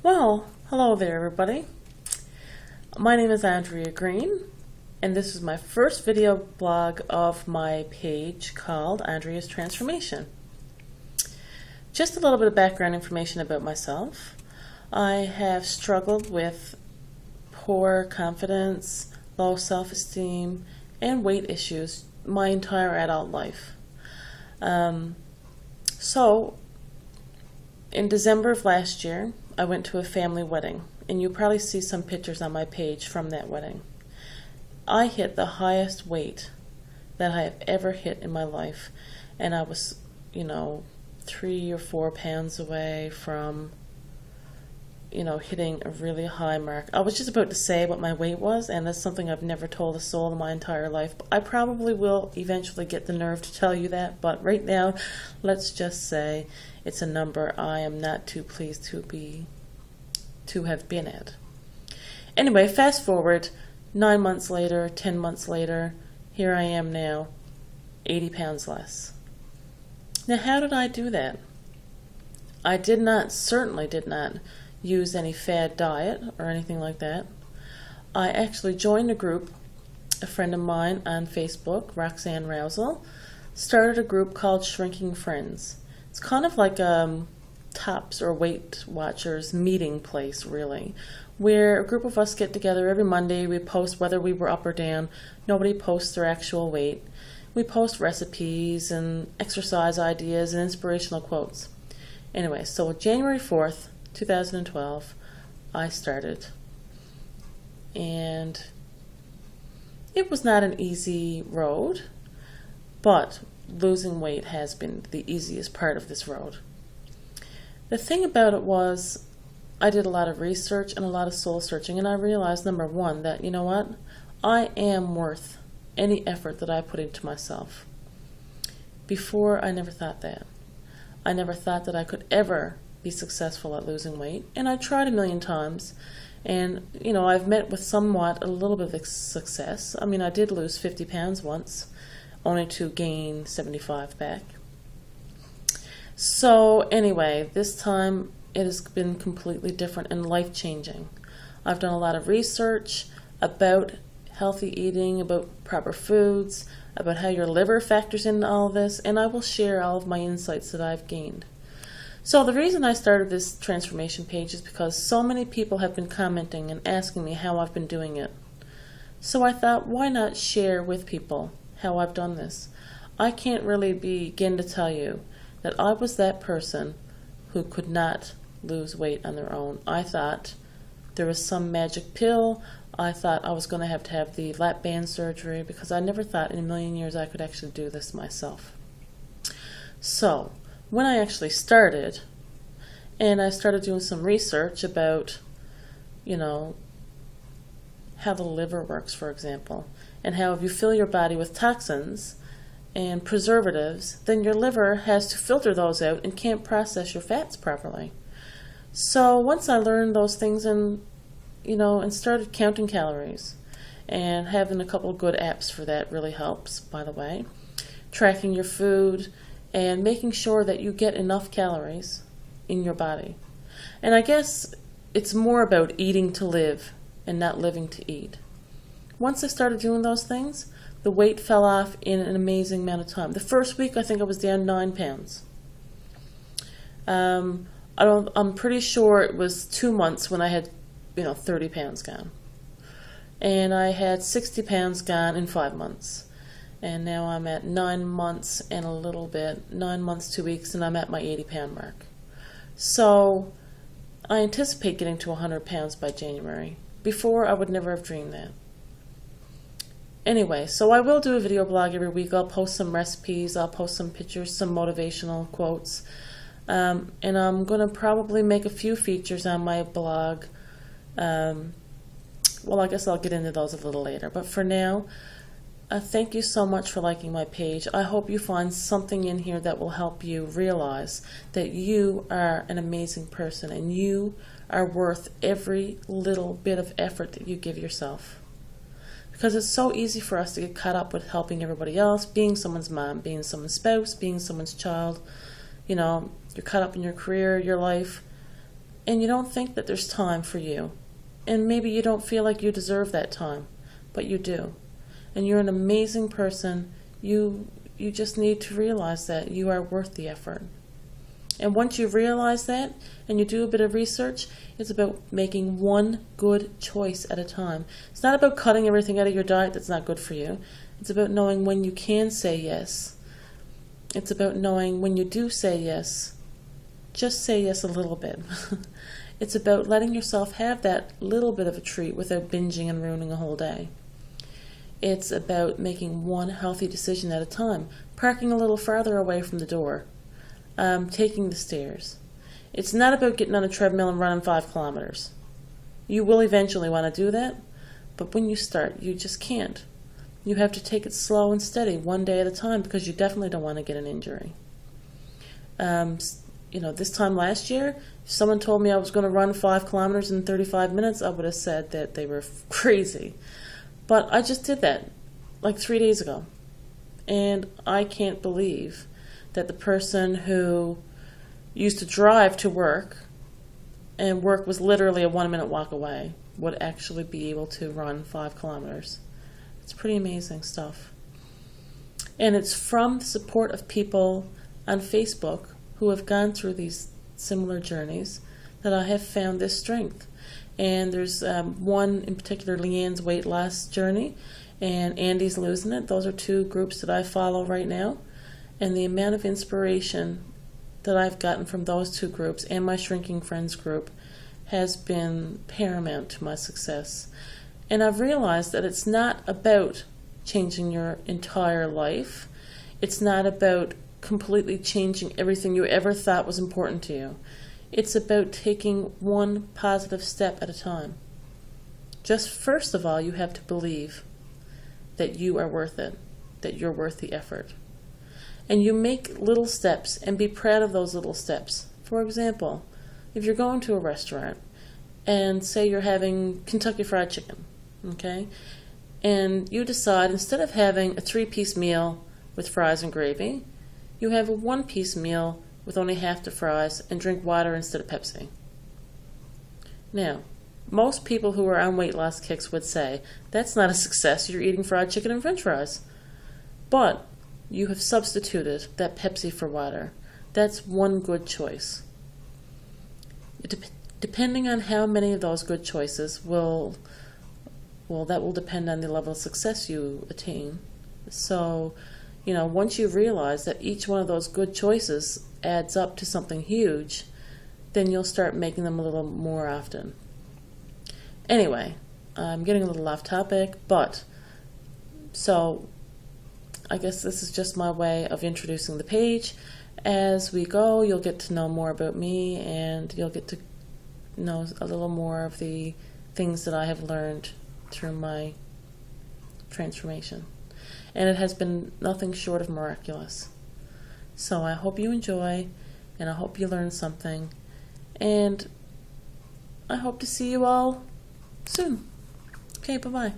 Well, hello there everybody. My name is Andrea Green, and this is my first video blog of my page called Andrea's Transformation. Just a little bit of background information about myself. I have struggled with poor confidence, low self-esteem, and weight issues my entire adult life. So, in December of last year, I went to a family wedding, and you'll probably see some pictures on my page from that wedding. I hit the highest weight that I have ever hit in my life, and I was, 3 or 4 pounds away from, hitting a really high mark. I was just about to say what my weight was, and that's something I've never told a soul in my entire life. I probably will eventually get the nerve to tell you that, but right now, let's just say it's a number I am not too pleased to have been at. Anyway, fast forward 9 months later, 10 months later, here I am now, 80 pounds less. Now, how did I do that? I certainly did not use any fad diet or anything like that. I actually joined a group, a friend of mine on Facebook, Roxanne Rousel, started a group called Shrinking Friends. It's kind of like Tops or Weight Watchers meeting place, really, where a group of us get together every Monday. We post whether we were up or down. Nobody posts their actual weight. We post recipes and exercise ideas and inspirational quotes. Anyway, so January 4th, 2012, I started. And it was not an easy road, but losing weight has been the easiest part of this road. The thing about it was, I did a lot of research and a lot of soul searching, and I realized, number one, that, you know what? I am worth any effort that I put into myself. Before, I never thought that. I never thought that I could ever be successful at losing weight, and I tried a million times, and, I've met with somewhat a little bit of success. I mean, I did lose 50 pounds once, only to gain 75 back. So anyway, this time it has been completely different and life-changing. I've done a lot of research about healthy eating, about proper foods, about how your liver factors into all of this, and I will share all of my insights that I've gained. So the reason I started this transformation page is because so many people have been commenting and asking me how I've been doing it. So I thought, why not share with people how I've done this? I can't really begin to tell you that I was that person who could not lose weight on their own. I thought there was some magic pill. I thought I was going to have the lap band surgery, because I never thought in a million years I could actually do this myself. So when I actually started, and I started doing some research about, how the liver works, for example, and how if you fill your body with toxins and preservatives, then your liver has to filter those out and can't process your fats properly. So once I learned those things and started counting calories, and having a couple of good apps for that really helps, by the way, tracking your food and making sure that you get enough calories in your body. And I guess it's more about eating to live and not living to eat. Once I started doing those things, the weight fell off in an amazing amount of time. The first week, I think I was down 9 pounds. I'm pretty sure it was 2 months when I had, 30 pounds gone. And I had 60 pounds gone in 5 months. And now I'm at 9 months and a little bit, 9 months, 2 weeks, and I'm at my 80-pound mark. So I anticipate getting to 100 pounds by January. Before, I would never have dreamed that. Anyway, so I will do a video blog every week. I'll post some recipes, I'll post some pictures, some motivational quotes. And I'm going to probably make a few features on my blog. Well, I guess I'll get into those a little later. But for now, thank you so much for liking my page. I hope you find something in here that will help you realize that you are an amazing person and you are worth every little bit of effort that you give yourself. Because it's so easy for us to get caught up with helping everybody else, being someone's mom, being someone's spouse, being someone's child. You're caught up in your career, your life. and you don't think that there's time for you. And maybe you don't feel like you deserve that time, but you do. And you're an amazing person. You just need to realize that you are worth the effort. And once you realize that and you do a bit of research, it's about making one good choice at a time. It's not about cutting everything out of your diet that's not good for you. It's about knowing when you can say yes. It's about knowing when you do say yes, just say yes a little bit. It's about letting yourself have that little bit of a treat without binging and ruining a whole day. It's about making one healthy decision at a time, parking a little farther away from the door, taking the stairs. It's not about getting on a treadmill and running 5 kilometers. You will eventually want to do that, but when you start, you just can't. You have to take it slow and steady, one day at a time, because you definitely don't want to get an injury. This time last year, if someone told me I was going to run 5 kilometers in 35 minutes, I would have said that they were crazy. But I just did that like 3 days ago. And I can't believe that the person who used to drive to work, and work was literally a 1-minute walk away, would actually be able to run 5 kilometers. It's pretty amazing stuff. And it's from the support of people on Facebook who have gone through these similar journeys that I have found this strength. And there's one in particular, Leanne's weight loss journey, and Andy's losing it. Those are 2 groups that I follow right now. And the amount of inspiration that I've gotten from those 2 groups and my Shrinking Friends group has been paramount to my success. And I've realized that it's not about changing your entire life. It's not about completely changing everything you ever thought was important to you. It's about taking one positive step at a time. Just first of all, you have to believe that you are worth it, that you're worth the effort. And you make little steps and be proud of those little steps. For example, if you're going to a restaurant and say you're having Kentucky Fried Chicken, okay? And you decide instead of having a 3-piece meal with fries and gravy, you have a 1-piece meal with only half the fries and drink water instead of Pepsi. Now, most people who are on weight loss kicks would say, that's not a success, you're eating fried chicken and french fries. But you have substituted that Pepsi for water. That's one good choice. Depending on how many of those good choices that will depend on the level of success you attain. So, once you realize that each one of those good choices adds up to something huge, then you'll start making them a little more often. Anyway, I'm getting a little off topic, but so I guess this is just my way of introducing the page. As we go, you'll get to know more about me, and you'll get to know a little more of the things that I have learned through my transformation. And it has been nothing short of miraculous. So I hope you enjoy, and I hope you learn something, and I hope to see you all soon. Okay, bye-bye.